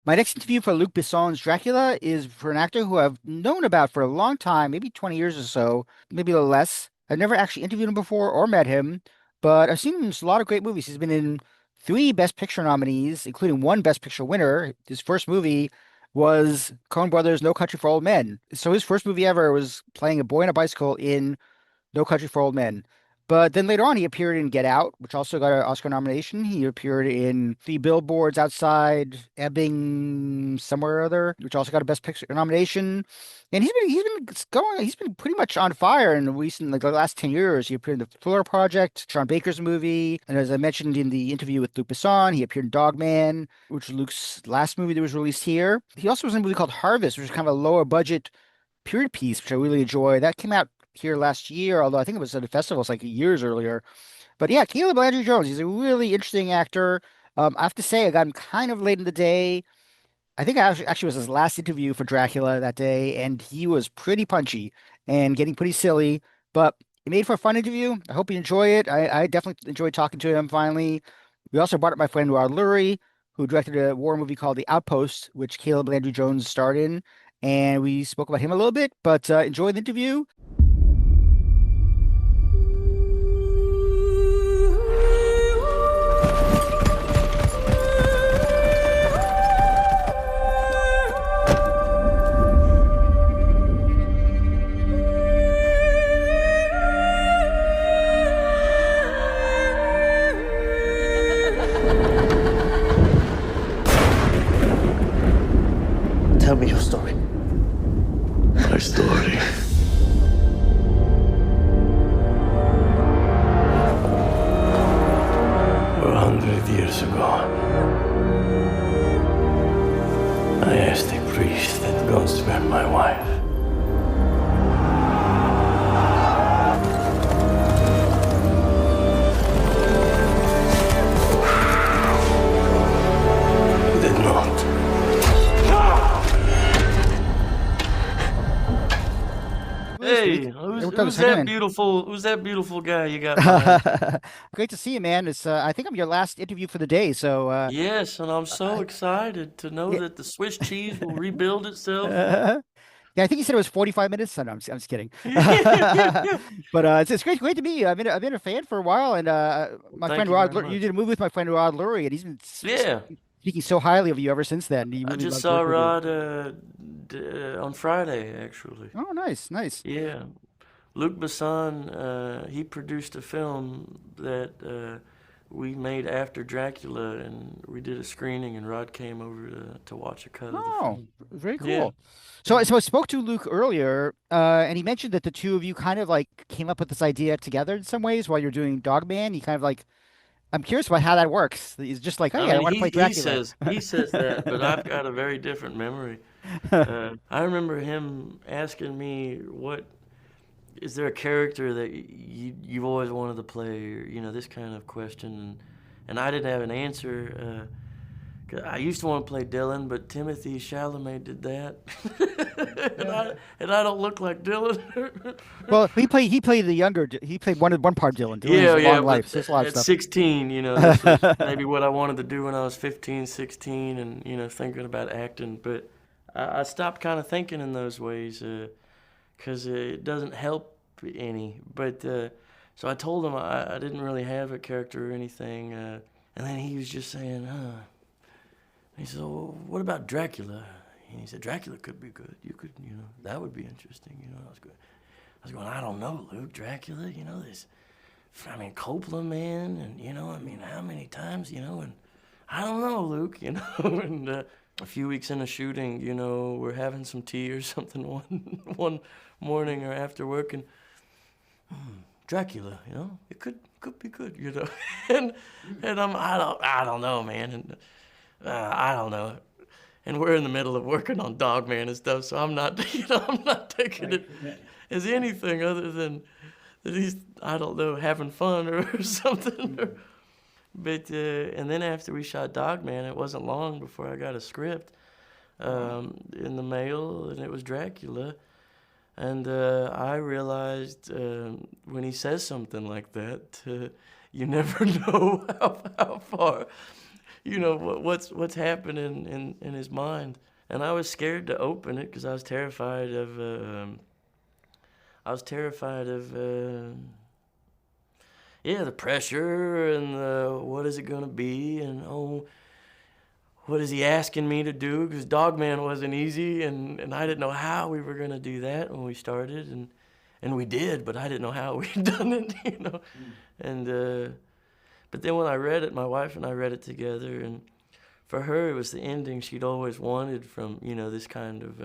My next interview for Luc Besson's Dracula is for an actor who I've known about for a long time, maybe 20 years or so, maybe a little less. I've never actually interviewed him before or met him, but I've seen him in a lot of great movies. He's been in three Best Picture nominees, including one Best Picture winner. His first movie was Coen Brothers' No Country for Old Men. So his first movie ever was playing a boy on a bicycle in No Country for Old Men. But then later on, he appeared in Get Out, which also got an Oscar nomination. He appeared in Three Billboards Outside Ebbing, somewhere or other, which also got a Best Picture nomination. And he's been pretty much on fire in the recent, like the last 10 years. He appeared in the Thriller Project, Sean Baker's movie, and as I mentioned in the interview with Luc Besson, he appeared in Dog Man, which was Luke's last movie that was released here. He also was in a movie called Harvest, which is kind of a lower budget period piece, which I really enjoy. That came out here last year, although I think it was at the festivals like years earlier. But yeah, Caleb Landry Jones, he's a really interesting actor. I have to say, I got him kind of late in the day. I think actually was his last interview for Dracula that day, and he was pretty punchy and getting pretty silly, but it made for a fun interview. I hope you enjoy it. I definitely enjoyed talking to him finally. We also brought up my friend Rod Lurie, who directed a war movie called The Outpost, which Caleb Landry Jones starred in, and we spoke about him a little bit, but enjoy the interview. Tell me your story. My story. Well, 100 years ago, I asked a priest that God spare my wife. He did not. Hey, who's that beautiful guy you got behind you? Great to see you, man. It's I think I'm your last interview for the day, so Yes, and I'm so excited to know yeah. that the Swiss cheese will rebuild itself. Yeah, I think he said it was 45 minutes. No, I'm just kidding. But it's great to meet you. I've been a fan for a while, and Well, my friend thank you very You did much. a movie with my friend Rod Lurie, and he's been Yeah, speaking so highly of you ever since then. He I really just loves saw working with you. Rod on Friday, actually. Oh, nice, nice. Yeah, Luc Besson, he produced a film that we made after Dracula, and we did a screening, and Rod came over to watch a cut of the Oh, film. very Yeah. cool. So I spoke to Luke earlier, and he mentioned that the two of you kind of like came up with this idea together in some ways while you're doing Dogman. He kind of like, I'm curious about how that works. He's just like, oh I yeah, I mean, want to play Dracula. he says that, but I've got a very different memory. I remember him asking me, "What is there a character that you've always wanted to play?" Or this kind of question, and I didn't have an answer. 'Cause I used to want to play Dylan, but Timothy Chalamet did that, and I don't look like Dylan. Well, he played the he played one part Dylan. Dylan has Yeah, a yeah, long but life, so there's a lot of at stuff. 16, this was maybe what I wanted to do when I was 15, 16, and, thinking about acting. But I stopped kind of thinking in those ways because it doesn't help any. But so I told him I didn't really have a character or anything. And then he was just saying, he said, well, what about Dracula? And he said, Dracula could be good. You could, that would be interesting. I was going, I don't know, Luke, Dracula, this, I mean, Coppola, man, and, how many times, and I don't know, Luke, and a few weeks into shooting, we're having some tea or something one morning or after work, and Dracula, it could be good, and I don't know, man, and I don't know. And we're in the middle of working on Dogman and stuff, so I'm not, I'm not taking it as anything other than that he's, I don't know, having fun or something. But and then after we shot Dogman, it wasn't long before I got a script in the mail, and it was Dracula. And I realized when he says something like that, you never know how far what's happening in his mind. And I was scared to open it because I was terrified of the pressure and what is it gonna be, and what is he asking me to do? Because Dogman wasn't easy, and I didn't know how we were gonna do that when we started, and we did, but I didn't know how we'd done it. And but then when I read it, my wife and I read it together, and for her it was the ending she'd always wanted from this kind of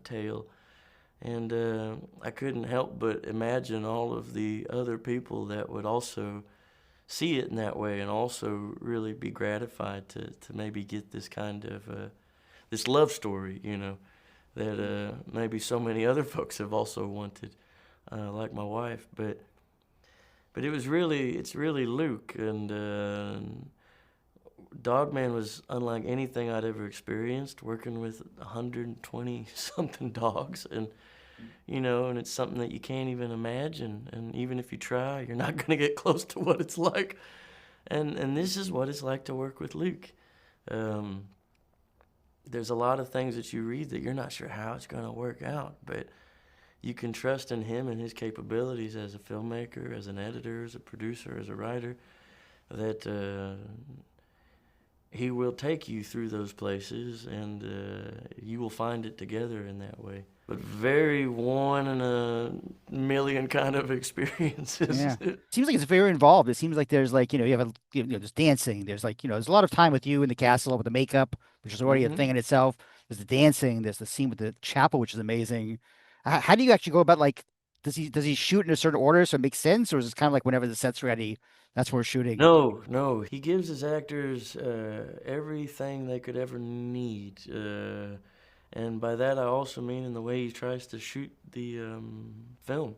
tale. And I couldn't help but imagine all of the other people that would also see it in that way and also really be gratified to maybe get this kind of this love story, that maybe so many other folks have also wanted, like my wife. But it's really Luke, and Dogman was unlike anything I'd ever experienced, working with 120 something dogs, and and it's something that you can't even imagine, and even if you try, you're not going to get close to what it's like. And this is what it's like to work with Luke. There's a lot of things that you read that you're not sure how it's going to work out, but you can trust in him and his capabilities as a filmmaker, as an editor, as a producer, as a writer, that he will take you through those places, and you will find it together in that way. But very one in a million kind of experiences. Yeah. Seems like it's very involved. It seems like there's like, you have there's dancing. There's like, there's a lot of time with you in the castle with the makeup, which is already a Mm-hmm. thing in itself. There's the dancing. There's the scene with the chapel, which is amazing. How do you actually go about like, does he shoot in a certain order so it makes sense? Or is it kind of like whenever the set's ready, that's where we're shooting? No. He gives his actors everything they could ever need. And by that, I also mean in the way he tries to shoot the film.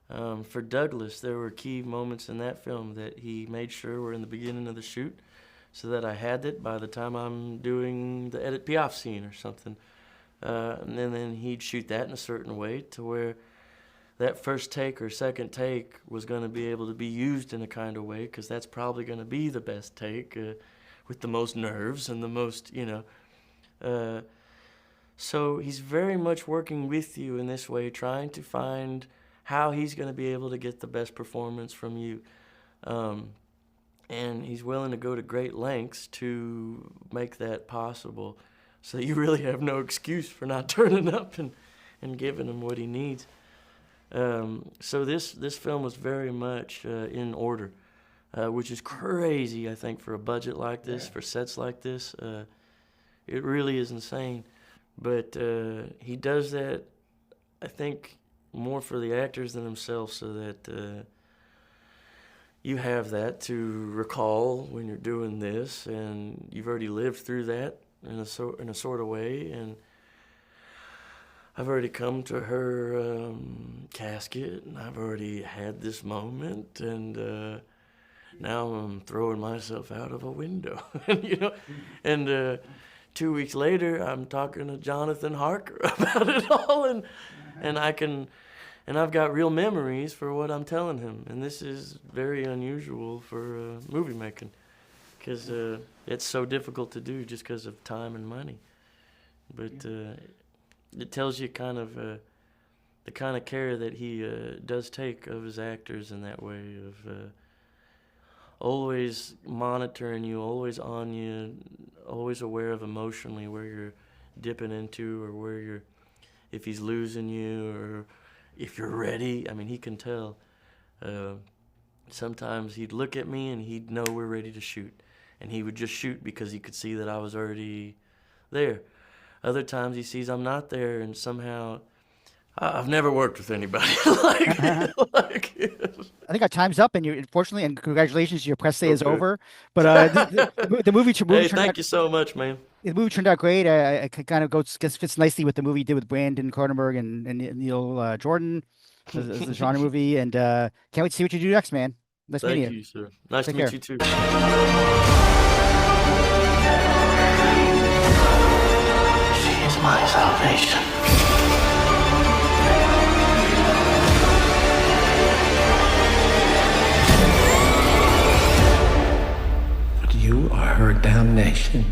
For Douglas, there were key moments in that film that he made sure were in the beginning of the shoot, so that I had it by the time I'm doing the Edith Piaf scene or something. And then he'd shoot that in a certain way to where that first take or second take was going to be able to be used in a kind of way, because that's probably going to be the best take with the most nerves and the most, so he's very much working with you in this way, trying to find how he's going to be able to get the best performance from you. And he's willing to go to great lengths to make that possible. So you really have no excuse for not turning up and giving him what he needs. So this film was very much in order, which is crazy, I think, for a budget like this, for sets like this. It really is insane. But he does that, I think, more for the actors than himself, so that you have that to recall when you're doing this, and you've already lived through that in a sort of way. And I've already come to her casket, and I've already had this moment, and now I'm throwing myself out of a window, and 2 weeks later, I'm talking to Jonathan Harker about it all, and I've got real memories for what I'm telling him, and this is very unusual for movie making, because it's so difficult to do just because of time and money. But it tells you kind of the kind of care that he does take of his actors in that way of always monitoring you, always on you, always aware of emotionally where you're dipping into, or if he's losing you, or if you're ready. I mean, he can tell. Sometimes he'd look at me and he'd know we're ready to shoot, and he would just shoot because he could see that I was already there. Other times he sees I'm not there, and somehow I've never worked with anybody like I think our time's up, and unfortunately, and congratulations, your press day is Okay. over. But the movie Hey, turned thank out you so much, man. the movie turned out great. It kind of fits nicely with the movie you did with Brandon Cronenberg and Neil Jordan as the genre movie, and can't wait to see what you do next, man. Nice meeting Thank you. you, sir. Nice Take to meet care. you too. She is my salvation. But you You are her damnation.